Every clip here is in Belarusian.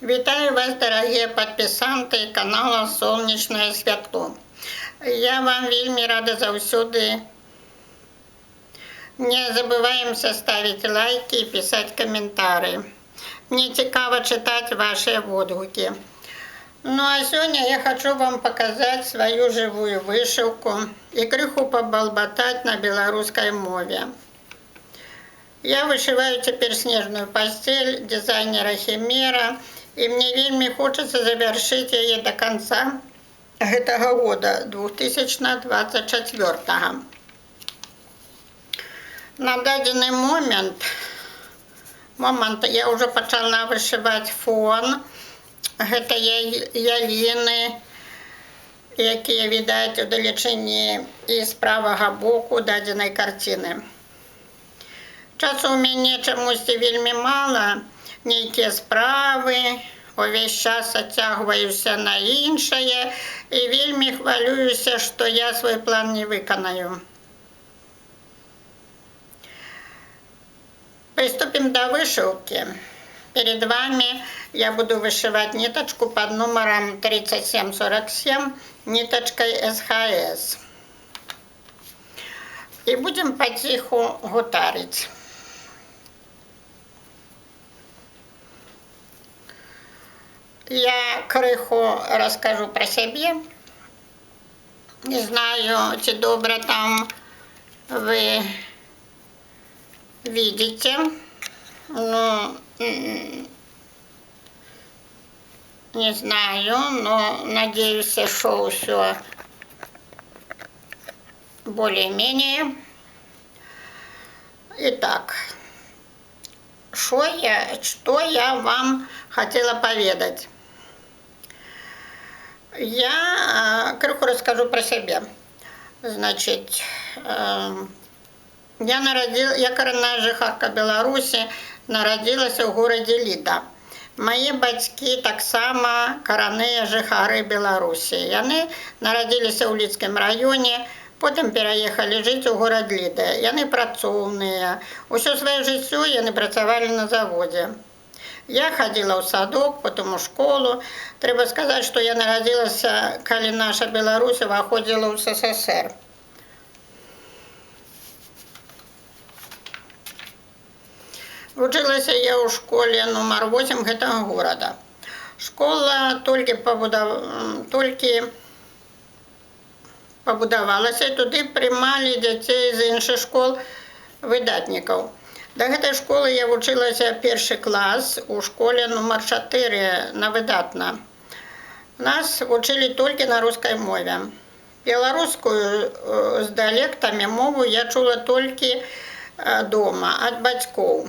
Вітаю вас, дорогие подписанты канала Солнечное Святло. Я вам вельми рада заўсёды. Не забываемся ставить лайки и писать комментарии. Мне цікаво читать ваши отгуки. Ну а сегодня я хочу вам показать свою живую вышивку и крыху поболбатать на белорусской мове. Я вышиваю теперь снежную постель дизайнера Химера, и мне вельми хочется завершить ее до конца этого года, 2024. На данный момент я уже начала вышивать фон. Это ялины, які видать удалечені із правого боку даденої картини. Часу у мяне чамусьці вельмі мала, нейкія справы, увесь час адцягваюся на іншае і вельмі хвалююся, што я свой план не выканаю. Приступим до вышивки. Перед вами я буду вышивать ниточку под номером 3747 ниточкой СХС. И будем потиху гутарить. Я крыху расскажу про себе. Не знаю, чи добре там вы видите. Ну, не знаю, но надеюсь, что все более-менее. Итак, что я вам хотела поведать. Я крыху расскажу про себя. Значит, я коренная жыхарка Беларуси, народилась у городе Лида. Мои бацькі таксама каранныя жыхары Беларусі. Яны нарадзіліся ў Лідскім раёне, потым пераехалі жыць у горад Ліда. Яны працоўныя. Усё сваё жыццё яны працавалі на заводзе. Я хадзіла ў садок, потым у школу. Трэба сказаць, што я нарадзілася, калі наша Беларусь уваходзіла ў СССР. Вучылася я ў школе нумар 8 гэтага горада. Школа толькі пабудавалася, і туды прымалі дзяцей з іншых школ выдатнікаў. Да гэтай школы я вучылася першы клас у школе нумар 4 на выдатна. Нас вучылі толькі на рускай мове. Беларускую з дыялектамі мову я чула толькі дома, ад бацькоў.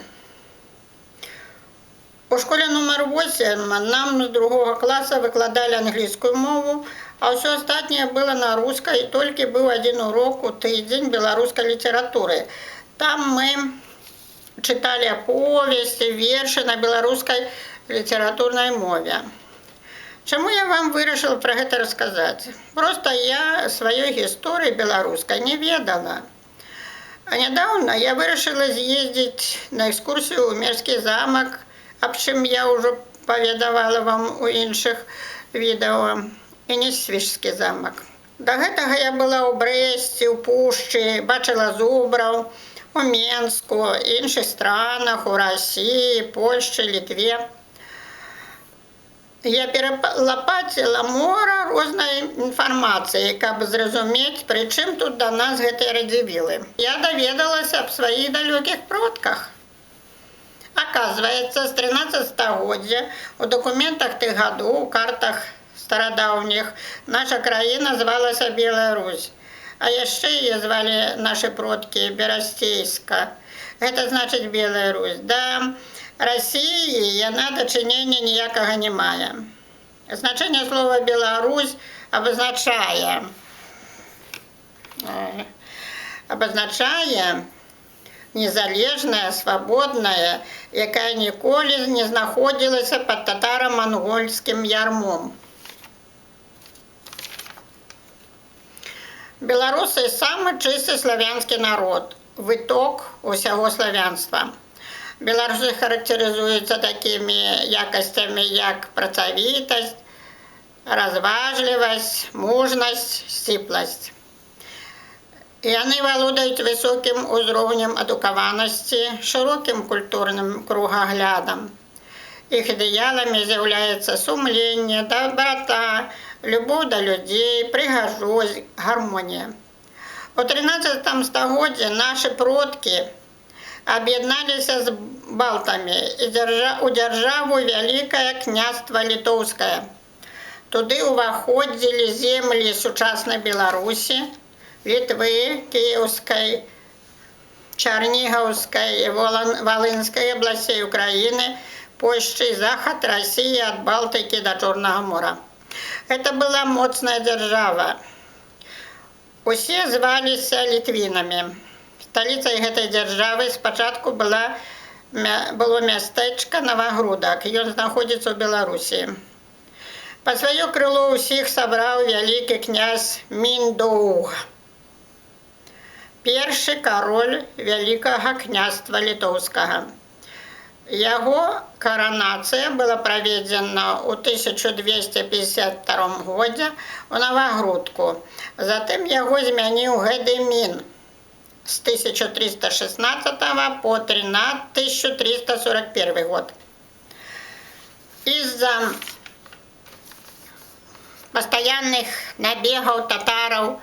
У школе нумар 8 нам з 2 класа выкладалі англійскую мову, а ўсё астатняе было на рускай, і толькі быў адзін урок у тыдзень беларускай літаратуры. Там мы чыталі аповесці, вершы на беларускай літаратурнай мове. Чаму я вам вырашыла пра гэта расказаць? Проста я сваёй гісторыі беларускай не ведала. А нядаўна я вырашыла з'ездзіць на экскурсію ў Мерскі замак, аб чым я ўжо паведавала вам у іншых відэо, і Несвіжскі замак. Да гэтага я была ў Брэсце, у Пушчы, бачыла зубраў, у Менску, іншых странах, у Расіі, Польшчы, Літве. Я пералапаціла мора рознай інфармацыі, каб зразумець, пры чым тут да нас гэтыя радзівілы. Я даведалася аб сваіх далёкіх продках. Оказывается, с 13 стагоддзя у документах тых гадоў, у картах старадаўніх, наша краіна звалася Беларусь. А яшчэ яе звалі нашы продкі Берасцейска. Гэта значыць Белая Русь. Да Расіі яна дачынення ніякага не мае. Значэнне слова Беларусь абазначае незалежная, свабодная, якая ніколі не знаходзілася пад татара-мангольскім ярмом. Беларусы самы чысты славянскі народ, выток усяго славянства. Беларусы характарызуюцца такімі якасцямі, як працавітасць, разважлівасць, мужнасць, сціпласць. Яны валодаюць высокім узроўнем адукаванасці, шырокім культурным кругаглядам. Іх ідэаламі з'яўляецца сумленне, дабрата, любоў да людзей, прыгажосць, гармонія. У 13 стагоддзі нашы продкі аб'ядналіся з балтамі і у дзяржаву Вялікае княства Літоўскае. Туды ўваходзілі землі сучаснай Беларусі, Літвы, Кіеўскай, Чарнігаўскай і Валынскай абласцей Украіны, Польшчы, захад Расіі ад Балтыкі да Чорнага мора. Гэта была моцная дзяржава. Усе зваліся літвінамі. Сталіцай гэтай дзяржавы спачатку было мястэчка Новагрудак. Ён знаходзіцца ў Беларусі. Па сваё крыло ўсіх сабраў вялікі князь Міндоўг, першы кароль Вялікага княства Літоўскага. Яго каранацыя была праведзена ў 1252 годзе ў Новагрудку. Затым яго змяніў Гедэмін з 1316 по 1341 год. Из-за постоянных набегаў татараў,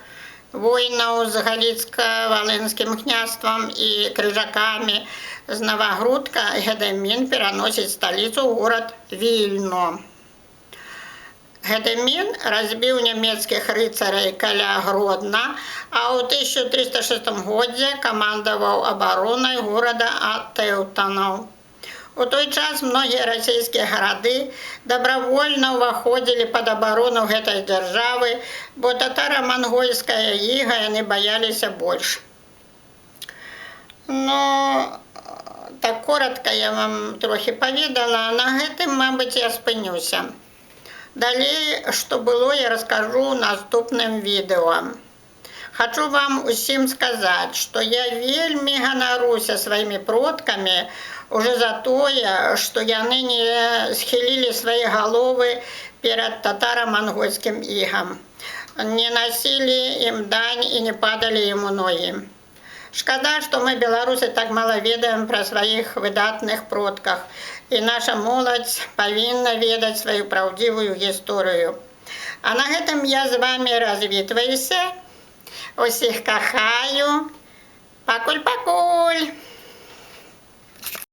войнаў з Галіцка-Валынскім княствам і крыжакамі з Новагрудка Гедэмін пераносіць сталіцу ў горад Вільно. Гедэмін разбіў нямецкіх рыцарей каля Гродна, а ў 1306 годзе камандаваў абаронай горада ад тэўтанаў. У той час многія расійскія гарады добравольна ўваходзілі пад абарону гэтай дзяржавы, бо татара-мангольская іга яны баяліся больш. Так коротко я вам трохи поведала, на гэтым, мабыць, я спынюся. Далей, што было, я раскажу ў наступным відэо. Хочу вам усім сказаць, што я вельмі ганаруся сваімі продкамі уже за тое, што яны не схілілі свае галовы перад татара-мангольскім ігам, не насілі ім дань і не падалі ім у ногі. Шкада, што мы, беларусы, так мала ведаем пра сваіх выдатных продках, і наша моладзь павінна ведаць сваю праўдзівую гісторыю. А на гэтым я з вамі развітваюся. Усіх кахаю. Пакуль-пакуль!